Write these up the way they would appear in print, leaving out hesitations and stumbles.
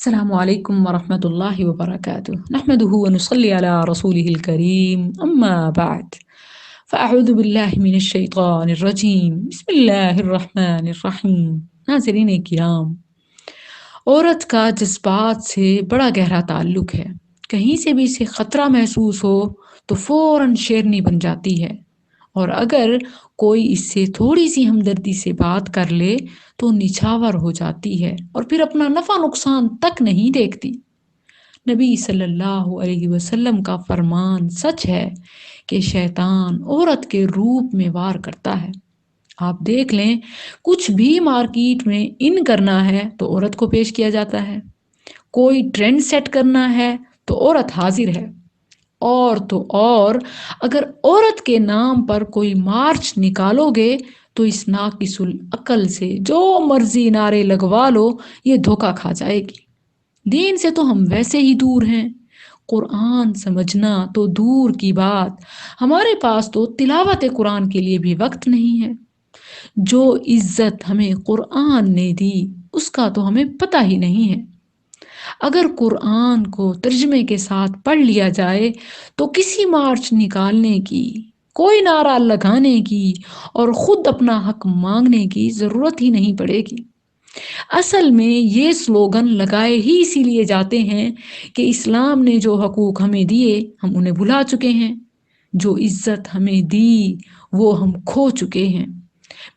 السلام عليكم ورحمة الله وبركاته. نحمده ونصلي على رسوله الكريم، أما بعد، فأعوذ بالله من الشيطان الرجيم، بسم الله الرحمن الرحیم۔ ناظرین کرام، عورت کا جذبات سے بڑا گہرا تعلق ہے۔ کہیں سے بھی اسے خطرہ محسوس ہو تو فوراً شیرنی بن جاتی ہے، اور اگر کوئی اس سے تھوڑی سی ہمدردی سے بات کر لے تو نچھاور ہو جاتی ہے اور پھر اپنا نفع نقصان تک نہیں دیکھتی۔ نبی صلی اللہ علیہ وسلم کا فرمان سچ ہے کہ شیطان عورت کے روپ میں وار کرتا ہے۔ آپ دیکھ لیں، کچھ بھی مارکیٹ میں ان کرنا ہے تو عورت کو پیش کیا جاتا ہے، کوئی ٹرینڈ سیٹ کرنا ہے تو عورت حاضر ہے، اور تو اور اگر عورت کے نام پر کوئی مارچ نکالو گے تو اس ناقص العقل سے جو مرضی نعرے لگوا لو، یہ دھوکہ کھا جائے گی۔ دین سے تو ہم ویسے ہی دور ہیں، قرآن سمجھنا تو دور کی بات، ہمارے پاس تو تلاوت قرآن کے لیے بھی وقت نہیں ہے۔ جو عزت ہمیں قرآن نے دی اس کا تو ہمیں پتہ ہی نہیں ہے۔ اگر قرآن کو ترجمے کے ساتھ پڑھ لیا جائے تو کسی مارچ نکالنے کی، کوئی نعرہ لگانے کی اور خود اپنا حق مانگنے کی ضرورت ہی نہیں پڑے گی۔ اصل میں یہ سلوگن لگائے ہی اسی لیے جاتے ہیں کہ اسلام نے جو حقوق ہمیں دیے ہم انہیں بھلا چکے ہیں، جو عزت ہمیں دی وہ ہم کھو چکے ہیں۔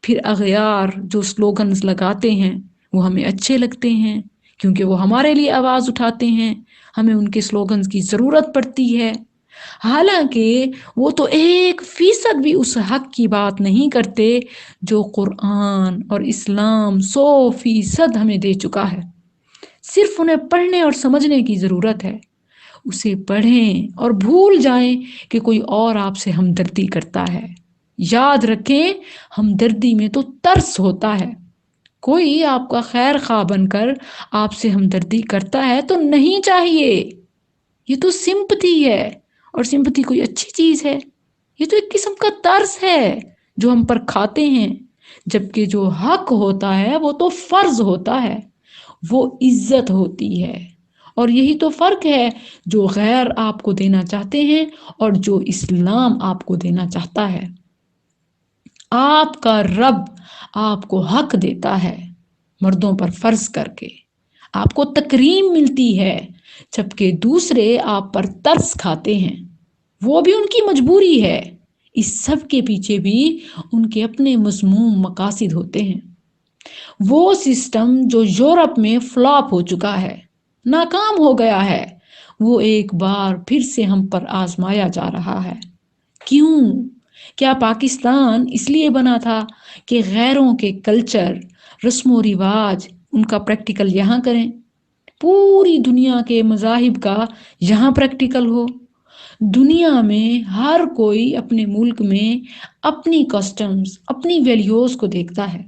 پھر اغیار جو سلوگنز لگاتے ہیں وہ ہمیں اچھے لگتے ہیں کیونکہ وہ ہمارے لیے آواز اٹھاتے ہیں، ہمیں ان کے سلوگنز کی ضرورت پڑتی ہے، حالانکہ وہ تو 1% بھی اس حق کی بات نہیں کرتے جو قرآن اور اسلام 100% ہمیں دے چکا ہے۔ صرف انہیں پڑھنے اور سمجھنے کی ضرورت ہے۔ اسے پڑھیں اور بھول جائیں کہ کوئی اور آپ سے ہمدردی کرتا ہے۔ یاد رکھیں، ہمدردی میں تو ترس ہوتا ہے۔ کوئی آپ کا خیر خواہ بن کر آپ سے ہمدردی کرتا ہے تو نہیں چاہیے، یہ تو سمپتھی ہے، اور سمپتھی کوئی اچھی چیز ہے؟ یہ تو ایک قسم کا ترس ہے جو ہم پر کھاتے ہیں، جبکہ جو حق ہوتا ہے وہ تو فرض ہوتا ہے، وہ عزت ہوتی ہے۔ اور یہی تو فرق ہے جو غیر آپ کو دینا چاہتے ہیں اور جو اسلام آپ کو دینا چاہتا ہے۔ آپ کا رب آپ کو حق دیتا ہے مردوں پر فرض کر کے، آپ کو تکریم ملتی ہے، جبکہ دوسرے آپ پر ترس کھاتے ہیں، وہ بھی ان کی مجبوری ہے۔ اس سب کے پیچھے بھی ان کے اپنے مذموم مقاصد ہوتے ہیں۔ وہ سسٹم جو یورپ میں فلاپ ہو چکا ہے، ناکام ہو گیا ہے، وہ ایک بار پھر سے ہم پر آزمایا جا رہا ہے۔ کیوں؟ کیا پاکستان اس لیے بنا تھا کہ غیروں کے کلچر، رسم و رواج ان کا پریکٹیکل یہاں کریں؟ پوری دنیا کے مذاہب کا یہاں پریکٹیکل ہو؟ دنیا میں ہر کوئی اپنے ملک میں اپنی کسٹمز، اپنی ویلیوز کو دیکھتا ہے۔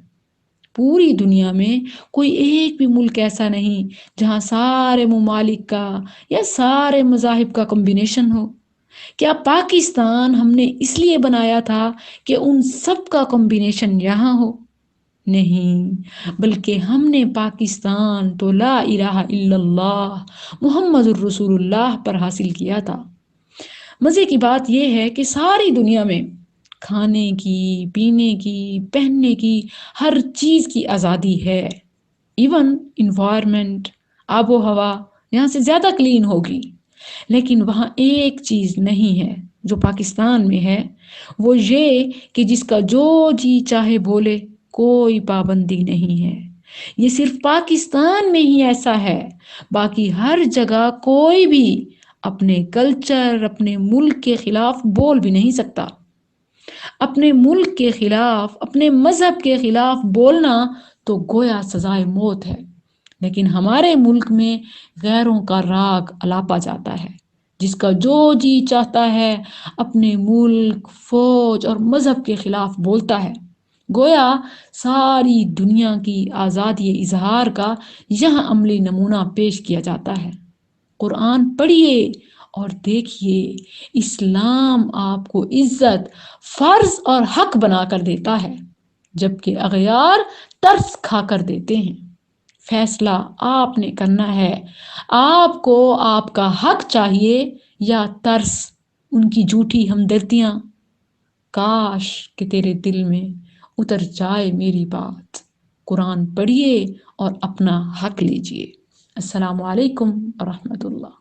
پوری دنیا میں کوئی ایک بھی ملک ایسا نہیں جہاں سارے ممالک کا یا سارے مذاہب کا کمبینیشن ہو۔ کیا پاکستان ہم نے اس لیے بنایا تھا کہ ان سب کا کمبینیشن یہاں ہو؟ نہیں، بلکہ ہم نے پاکستان تو لا الہ الا اللہ محمد الرسول اللہ پر حاصل کیا تھا۔ مزے کی بات یہ ہے کہ ساری دنیا میں کھانے کی، پینے کی، پہننے کی، ہر چیز کی آزادی ہے۔ ایون انوائرمنٹ، آب و ہوا یہاں سے زیادہ کلین ہوگی، لیکن وہاں ایک چیز نہیں ہے جو پاکستان میں ہے، وہ یہ کہ جس کا جو جی چاہے بولے، کوئی پابندی نہیں ہے۔ یہ صرف پاکستان میں ہی ایسا ہے، باقی ہر جگہ کوئی بھی اپنے کلچر، اپنے ملک کے خلاف بول بھی نہیں سکتا۔ اپنے ملک کے خلاف، اپنے مذہب کے خلاف بولنا تو گویا سزائے موت ہے، لیکن ہمارے ملک میں غیروں کا راگ الاپا جاتا ہے، جس کا جو جی چاہتا ہے اپنے ملک، فوج اور مذہب کے خلاف بولتا ہے۔ گویا ساری دنیا کی آزادی اظہار کا یہاں عملی نمونہ پیش کیا جاتا ہے۔ قرآن پڑھیے اور دیکھیے، اسلام آپ کو عزت فرض اور حق بنا کر دیتا ہے، جبکہ اغیار ترس کھا کر دیتے ہیں۔ فیصلہ آپ نے کرنا ہے۔ آپ کو آپ کا حق چاہیے یا ترس ان کی جھوٹی ہمدردیاں؟ کاش کہ تیرے دل میں اتر جائے میری بات، قرآن پڑھیے اور اپنا حق لیجیے۔ السلام علیکم ورحمۃ اللہ۔